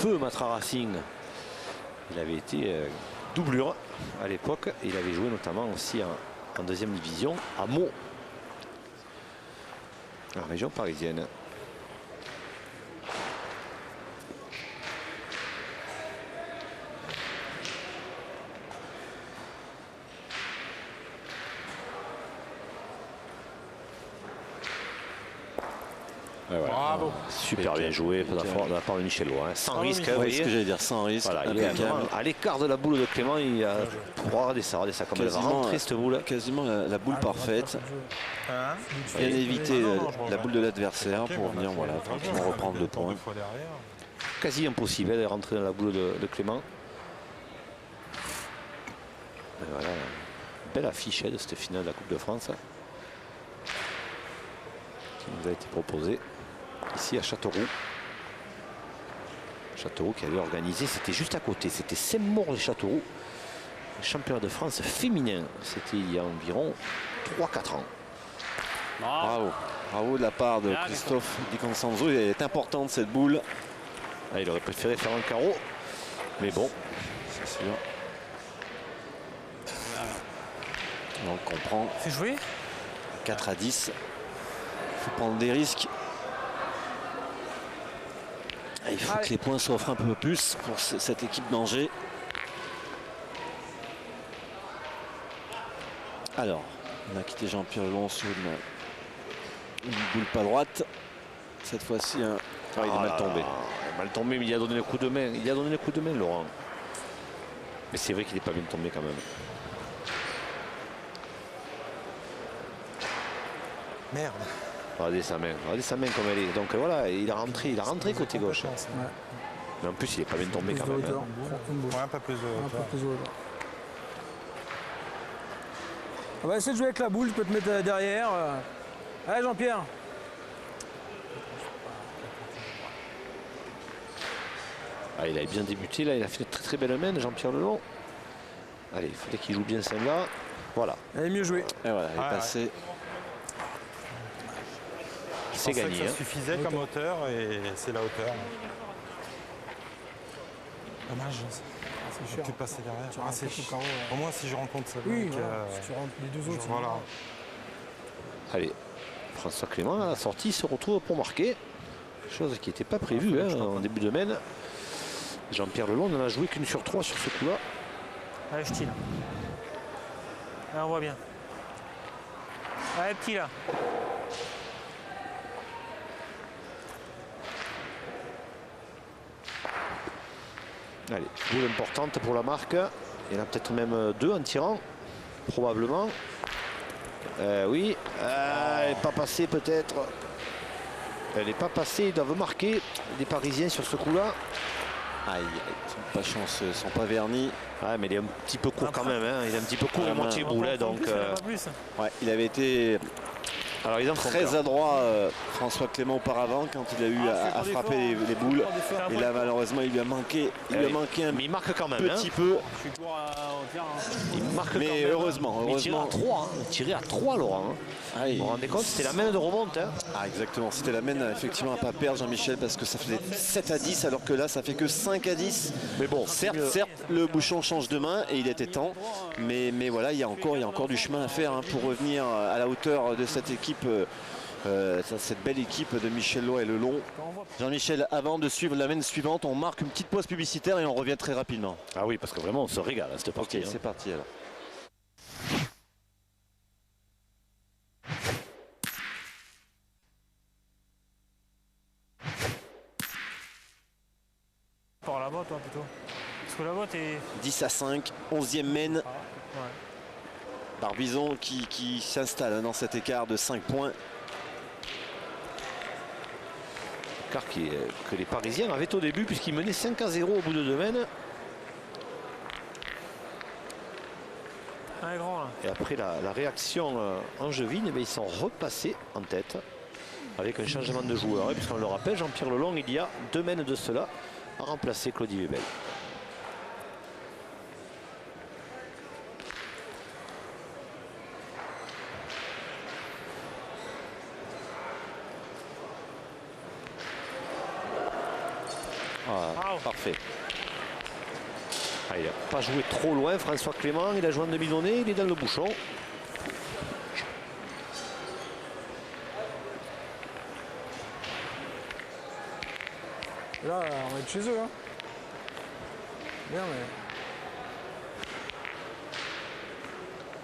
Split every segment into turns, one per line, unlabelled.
feu Matra Racing. Il avait été doublure à l'époque. Il avait joué notamment aussi en deuxième division à Meaux, en région parisienne. Voilà.
Bravo.
Super bien joué de la part de Michel Lois. Hein. Sans risque, vous
Ouais,
voyez.
ce que j'allais dire, sans risque.
Voilà, il est à l'écart de la boule de Clément. Il a regardez ça comme elle va rentrer cette boule.
Quasiment la boule parfaite. Bien éviter la boule de l'adversaire pour venir tranquillement reprendre le point.
Quasi impossible de rentrer dans la boule de Clément. Et voilà, belle affiche de cette finale de la Coupe de France qui nous a été proposée ici à Châteauroux. Châteauroux qui avait organisé, c'était juste à côté, c'était Saint-Maur-les-Châteauroux, championnat de France féminin. C'était il y a environ 3-4 ans.
Bravo. Bravo de la part de Christophe Di Constanzo. Elle est importante cette boule.
Ah, il aurait préféré faire un carreau, mais bon,
c'est sûr. Donc on prend.
C'est joué
4 à 10. Il faut prendre des risques. Il faut que les points s'offrent un peu plus pour cette équipe d'Angers. Alors, on a quitté Jean-Pierre Lelon sur une boule pas droite. Cette fois-ci, il est mal tombé.
Mal tombé, mais il a donné le coup de main. Il a donné le coup de main, Laurent. Mais c'est vrai qu'il n'est pas bien tombé quand même.
Merde.
Regardez sa main comme elle est. Donc voilà, il a rentré côté gauche.
Ouais.
Mais en plus, il n'est pas bien tombé quand même.
Ouais, pas plus de hauteur.
On va essayer de jouer avec la boule, je peux te mettre derrière. Allez Jean-Pierre.
Ah, il a bien débuté, là, il a fait une très très belle main, Jean-Pierre Lelon. Allez, il fallait qu'il joue bien celle-là. Voilà.
Elle est mieux jouée.
Et voilà, elle est passée.
C'est gagné.
Ça suffisait comme hauteur et c'est la hauteur. Dommage.
C'est
Tu passais derrière.
Tu rentres tout carreau,
Au moins si je rencontre ça.
Oui, voilà. Si tu rentres les deux autres.
Voilà.
Allez, François Clément à la sortie se retrouve pour marquer. Chose qui n'était pas prévue en début de semaine. Jean-Pierre Lelon n'en a joué qu'une sur 3 sur ce coup-là.
Allez, je tire. Là, on voit bien. Allez, petit là.
Allez, boule importante pour la marque. Il y en a peut-être même 2 en tirant, probablement. Oui, elle n'est pas passée peut-être. Elle n'est pas passée, ils doivent marquer les Parisiens sur ce coup-là.
Aïe, ils sont pas chanceux, ils sont pas vernis.
Ouais, mais il est un petit peu court quand même. Hein. Il est un petit peu court à moitié boulet. Donc,
ouais, il avait été
alors, ils en
très adroit, François Clément, auparavant, quand il a eu à frapper les boules. Et là, malheureusement, il lui a manqué, un
mais il marque quand même,
petit peu.
Il marque
mais
quand même.
heureusement.
Il tirait à 3. Il tirait à 3, Laurent.
Ah,
vous vous rendez compte, c'était la main de remonte. Hein.
Ah, exactement. C'était la main, effectivement, à ne pas perdre, Jean-Michel, parce que ça faisait 7 à 10, alors que là, ça fait que 5 à 10. Mais bon, certes, le bouchon change de main et il était temps. Mais voilà, il y a encore du chemin à faire pour revenir à la hauteur de cette équipe. Cette belle équipe de Michel Lois et Lelon. Jean-Michel, avant de suivre la main suivante, on marque une petite pause publicitaire et on revient très rapidement.
Ah oui, parce que vraiment, on se régale à cette partie.
Ok, c'est parti alors.
Par là-bas, toi, plutôt. Parce que là-bas, t'es...
10 à 5, 11e mène.
Ouais.
Barbizon qui s'installe dans cet écart de 5 points.
Écart que les Parisiens avaient au début, puisqu'ils menaient 5 à 0 au bout de 2 mènes.
Un grand, là.
Et après la réaction angevine, ils sont repassés en tête avec un changement de joueur. Puisqu'on le rappelle, Jean-Pierre Lelon, il y a 2 mènes de cela, a remplacé Claudie Webel.
Bravo.
Parfait. Ah, il n'a pas joué trop loin, François Clément. Il a joué en demi-donnée, il est dans le bouchon.
Là, on va être chez eux. Hein. Bien,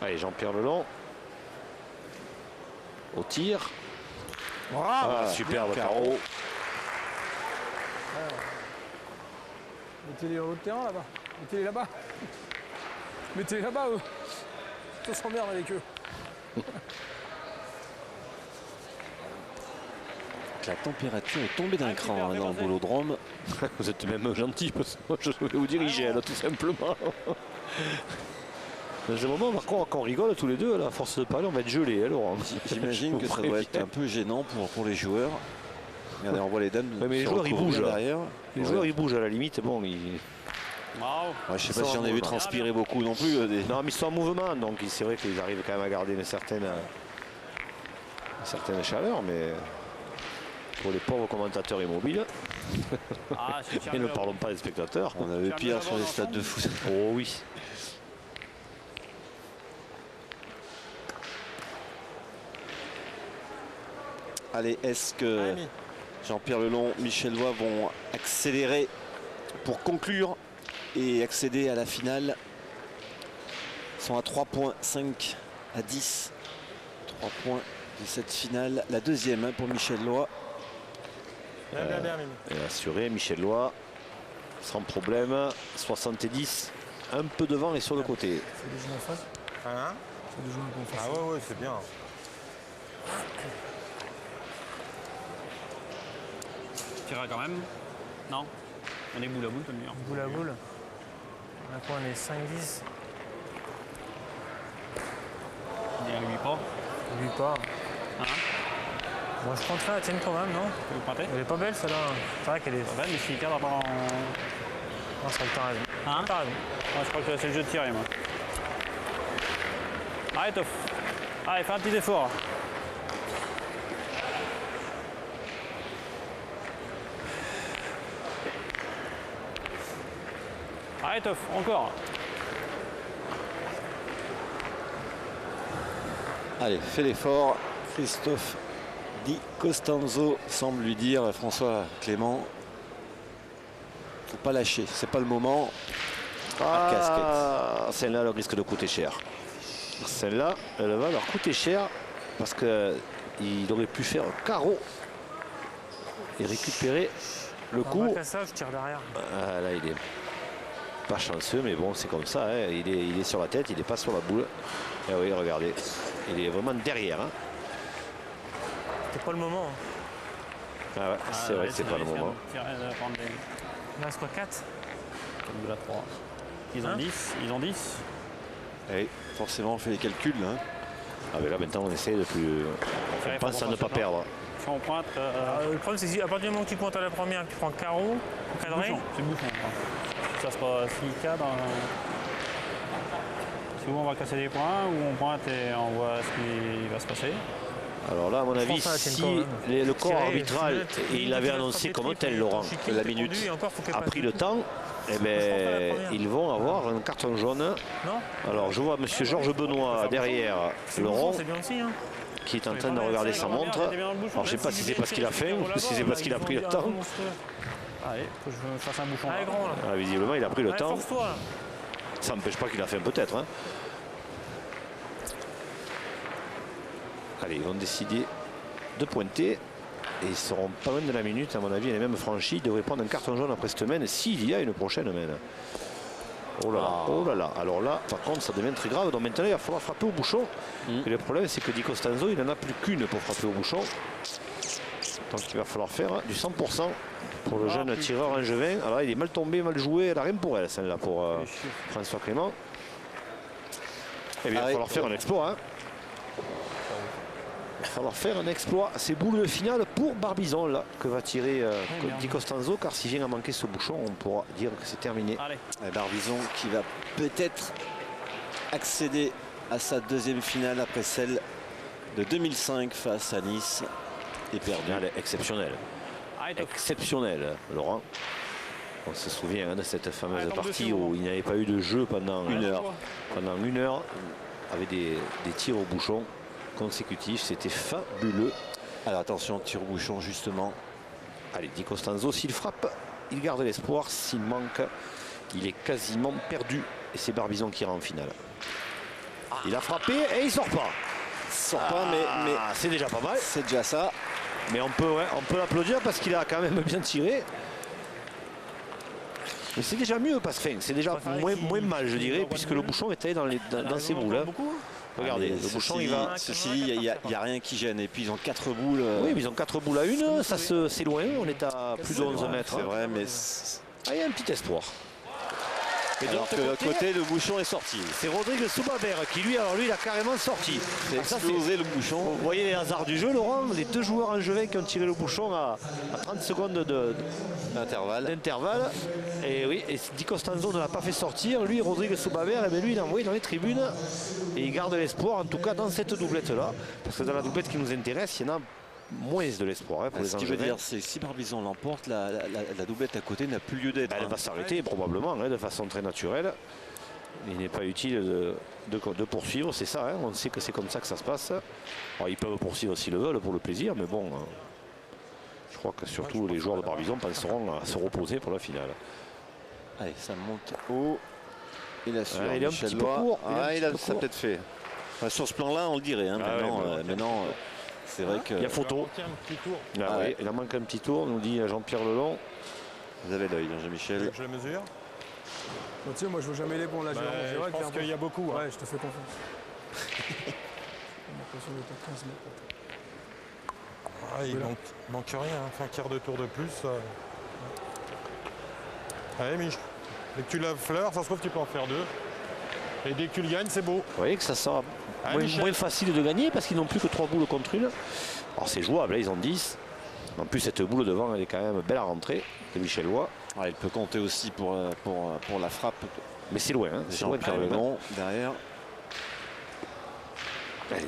mais...
Allez, Jean-Pierre Lelon. Au tir.
Bravo.
Ah, superbe carreau.
Mettez-les au haut de terrain là-bas. Mettez-les là-bas. Mettez-les là-bas, eux. On s'emmerde avec eux.
La température est tombée d'un cran dans le boulodrome.
Vous êtes même gentil parce que moi je vais vous diriger là, tout simplement. Dans ce moment, par contre, quand on rigole tous les deux, à force de parler, on va être gelé, Laurent.
J'imagine que ça doit être un peu gênant pour les joueurs. Regardez, on voit les dames.
Ouais, mais les joueurs ils bougent
derrière.
Les joueurs ils bougent à la limite. Bon, ils...
Ouais, je sais pas si j'en ai vu transpirer beaucoup non plus.
Non, mais ils sont en mouvement, donc c'est vrai qu'ils arrivent quand même à garder une certaine chaleur, mais pour les pauvres commentateurs immobiles, et ne parlons pas des spectateurs.
On avait pire sur les stades de foot.
Oh oui.
Allez, est-ce que Jean-Pierre Lelon, Michel Loy vont accélérer pour conclure et accéder à la finale? Ils sont à 3 points, 5 à 10. 3 points de cette finale. La deuxième pour Michel Loy.
Et assuré, Michel Loy, sans problème. 70, un peu devant et sur le côté.
C'est des jeux en face.
Hein?
C'est des jeux en face.
Ah ouais, c'est bien.
Tira quand même. Non. On est boule à boule, t'as dire.
Boule à boule. Là, quoi, on est 5-10.
Il y a 8 pas.
8 pas.
Hein?
Moi, je compterais la tienne quand même, non?
Tu veux pointer?
Elle est pas belle, celle-là. C'est vrai qu'elle est...
Pas belle, mais si cadre pas en.
Non, c'est vrai que t'as raison.
Hein?
T'as raison.
Moi, je crois que c'est le jeu de tirer, moi. Arrête, off. Allez, fais un petit effort. Arrête, off, encore.
Allez, fais l'effort. Christophe Di Costanzo semble lui dire, François Clément, faut pas lâcher, c'est pas le moment.
Ah, celle-là, elle risque de coûter cher. Celle-là, elle va leur coûter cher parce qu'il aurait pu faire un carreau et récupérer le coup.
Un cassage, je tire derrière.
Ah, là, il est pas chanceux, mais bon, c'est comme ça. Hein. Il est sur la tête, il n'est pas sur la boule. Et oui, regardez, il est vraiment derrière. Hein.
C'était pas le moment.
Ah ouais, c'est vrai que c'est pas le moment.
Il reste quoi, 4?
De la 3. Ils ont
Hein?
10. Ils ont 10.
Et forcément, on fait les calculs. Hein.
Ah, mais là, maintenant, on essaie de plus. On pense à ne pas perdre.
Si on pointe.
Le problème, c'est qu'à partir du moment que tu pointes à la première, que tu prends le carreau, cadré.
C'est bouchon. Ça se passe 6 cadres. Si on va casser des points ou on pointe et on voit ce qui va se passer.
Alors là, à mon avis,
pense à la
si
tienne
le corps
Tirer,
arbitral,
filet,
il l'avait
filet,
annoncé
filet,
comme
filet,
tel,
filet,
Laurent,
filet,
que la
filet,
minute
filet, encore, faut qu'elle
a
passe
pris
le
le
coup.
temps, eh
pense pas à la
ben,
première.
ils vont avoir un carton jaune.
Non?
Alors, je vois M. Georges Benoît derrière
C'est
Laurent,
bon, c'est bien aussi. Hein.
qui est en train de regarder sa montre. Alors, je ne sais pas si c'est parce qu'il a faim ou si c'est parce qu'il a pris le temps.
Allez, faut que je fasse un bouchon.
Allez, grand, là.
Ah, visiblement, il a pris le
Allez,
temps.
force-toi, là.
Ça n'empêche pas qu'il a faim, peut-être. Hein. Allez, ils vont décider de pointer. Et ils seront pas loin de la minute, à mon avis. Elle est même franchie. Ils devraient prendre un carton jaune après cette semaine, s'il y a une prochaine semaine. Oh là là, oh là là. Alors là, par contre, ça devient très grave. Donc maintenant, il va falloir frapper au bouchon. Et le problème, c'est que Di Costanzo, il n'en a plus qu'une pour frapper au bouchon. Donc il va falloir faire du 100% pour le jeune tireur angevin. Alors là, il est mal tombé, mal joué. Elle n'a rien pour elle, celle-là, pour François Clément. Et bien, il va falloir faire un exploit. Hein. Il va falloir faire un exploit. C'est boule de finale pour Barbizon, là, que va tirer Di Costanzo. Car s'il vient à manquer ce bouchon, on pourra dire que c'est terminé.
Allez.
Barbizon qui va peut-être accéder à sa deuxième finale après celle de 2005 face à Nice. Et perdu.
Finale exceptionnelle.
Arrête, off.
Exceptionnelle, Laurent. On se souvient de cette fameuse partie où il n'y avait pas eu de jeu pendant une heure. Pendant une heure, avec des tirs au bouchon consécutifs. C'était fabuleux.
Alors attention, tir au bouchon justement.
Allez, Di Costanzo, s'il frappe, il garde l'espoir. S'il manque, il est quasiment perdu. Et c'est Barbizon qui ira en finale. Il a frappé et il sort pas.
Il sort pas, mais
c'est déjà pas mal.
C'est déjà ça.
Mais on peut l'applaudir parce qu'il a quand même bien tiré. Mais c'est déjà mieux, parce que c'est déjà moins mal, je dirais, puisque le bouchon était dans ses boules. Hein. Regardez, le bouchon, il va...
Ceci, il n'y a rien qui gêne. Et puis ils ont 4 boules.
Oui, mais ils ont 4 boules à une, ça c'est loin, on est à plus de 11 mètres.
C'est vrai, mais...
Ah, il y a un petit espoir.
Et alors que de l'autre côté, le bouchon est sorti.
C'est Rodrigue Soubaber qui, lui, il a carrément sorti.
C'est explosé le bouchon.
Vous voyez les hasards du jeu, Laurent, les 2 joueurs angevins qui ont tiré le bouchon à 30 secondes d'intervalle. Et oui, et Di Costanzo ne l'a pas fait sortir. Lui, Rodrigue Soubaber, lui, il l'a envoyé dans les tribunes. Et il garde l'espoir, en tout cas dans cette doublette-là. Parce que dans la doublette qui nous intéresse, il y en a moins de l'espoir. Hein, pour les
ce qui veut dire, c'est que si Barbizon l'emporte, la doublette à côté n'a plus lieu d'être.
Elle va s'arrêter probablement de façon très naturelle. Il n'est pas utile de poursuivre, c'est ça. Hein, on sait que c'est comme ça que ça se passe. Alors, ils peuvent poursuivre s'ils le veulent pour le plaisir, mais bon, je crois que surtout les joueurs de Barbizon penseront à se reposer pour la finale.
Allez, ça monte haut. Il a su.
Il est un petit peu court.
Ça a peut-être fait. Enfin, sur ce plan-là, on le dirait. Hein, maintenant, c'est vrai que...
Il y a photo. Il en manque un petit tour, nous dit Jean-Pierre Lelon.
Vous avez l'œil, Jean-Michel.
Je le mesure.
Bon, tu sais, moi je veux jamais les bons là.
Je pense qu'il y a beaucoup.
Ouais, je te fais confiance.
Il manque rien, fait un quart de tour de plus. Allez, Mich. Dès que tu laves fleur, ça se trouve que tu peux en faire 2. Et dès que tu le gagnes, c'est beau.
Vous voyez que ça sera moins facile de gagner parce qu'ils n'ont plus que 3 boules contre une. Alors c'est jouable, ils ont 10. En plus, cette boule devant, elle est quand même belle à rentrer de Michel Loy.
Il peut compter aussi pour la frappe.
Mais c'est loin. Hein, c'est loin
Jean-Pierre Lelon derrière.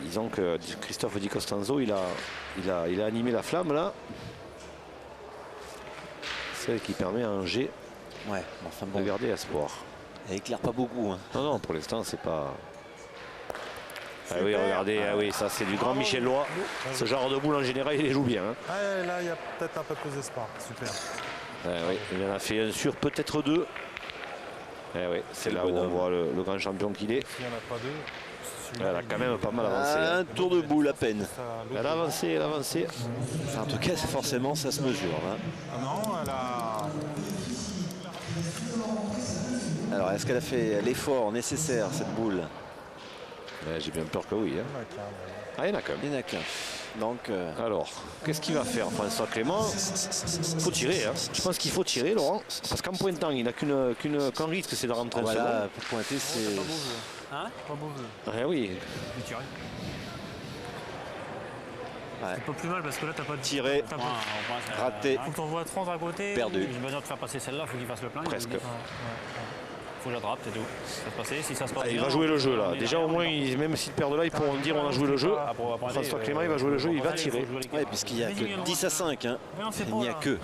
Disons que Christophe Di Costanzo, il a animé la flamme là. Celle qui permet à Angers de garder espoir.
Elle éclaire pas beaucoup. Hein.
Non, pour l'instant, c'est pas... Ah oui, regardez, ça c'est du grand Michel Loy. Ce genre de boule en général, il les joue bien. Hein.
Là, il y a peut-être un peu plus d'espoir. Super.
Il en a fait un sur peut-être 2. C'est là où on voit le grand champion qu'il est.
Il n'y en a pas 2.
Elle a quand même pas mal avancé.
Un tour de boule à peine.
Elle a avancé,
Enfin, en tout cas, forcément, ça se mesure. Hein.
Non, elle a...
Alors, est-ce qu'elle a fait l'effort nécessaire, cette boule?
J'ai bien peur que oui. Hein. Il y en a qu'un.
Il n'y en a qu'un. Donc,
alors, qu'est-ce qu'il va faire, François Clément? Il faut tirer. Hein. Je pense qu'il faut tirer, Laurent. Parce qu'en pointant, il n'a qu'un risque, c'est de rentrer en seconde.
Pour pointer, c'est...
Hein? Pas beau jeu.
Oui.
C'est pas plus mal parce que là, t'as pas de
tiré, raté.
Faut que t'envoies 30 à côté.
Perdu.
J'ai besoin de faire passer celle-là, faut qu'il fasse le plein.
Presque.
Faut que j'attrape, c'est tout. Ça se passer, si ça se passe
Il va jouer le jeu là. Déjà au moins, même s'ils perdent là, ils pourront dire on a joué le jeu. François Clément, il va jouer le jeu, il va tirer.
Oui, puisqu'il n'y a que 10 à 5. Hein. Il n'y a que.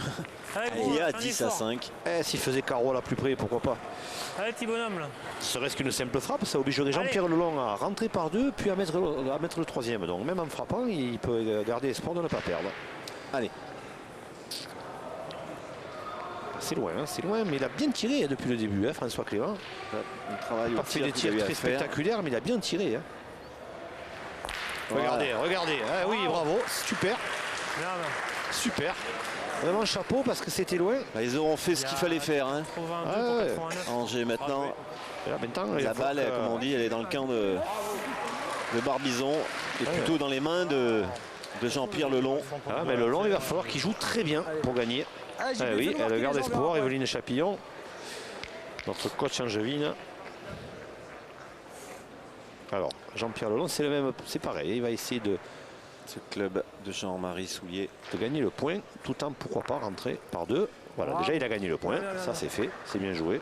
Il y a 10 à 5.
S'il faisait carreau là plus près, pourquoi pas.
Allez, petit bonhomme là.
Serait-ce qu'une simple frappe, ça obligerait Jean-Pierre Lelon à rentrer par 2, puis à mettre le troisième. Donc même en frappant, il peut garder espoir de ne pas perdre.
Allez.
C'est loin, mais il a bien tiré depuis le début, hein, François Clément.
Il travaille
n'a pas fait des tirs très spectaculaires, mais il a bien tiré. Hein. Voilà. Regardez. Ah, oui, bravo, super. Super. Vraiment chapeau parce que c'était loin.
Ils auront fait ce qu'il fallait faire. Hein.
82 pour 89.
Angers maintenant. La balle, comme on dit, elle est dans le camp de Barbizon et plutôt dans les mains de Jean-Pierre Lelon.
Mais Lelon, il va falloir qu'il joue très bien pour gagner. Elle garde espoir, Evelyne Chapillon, notre coach angevine. Alors, Jean-Pierre Lelon, c'est pareil, il va essayer de...
Ce club de Jean-Marie Soulier.
De gagner le point, tout en, pourquoi pas, rentrer par 2. Voilà, déjà il a gagné le point, ça c'est fait, c'est bien joué.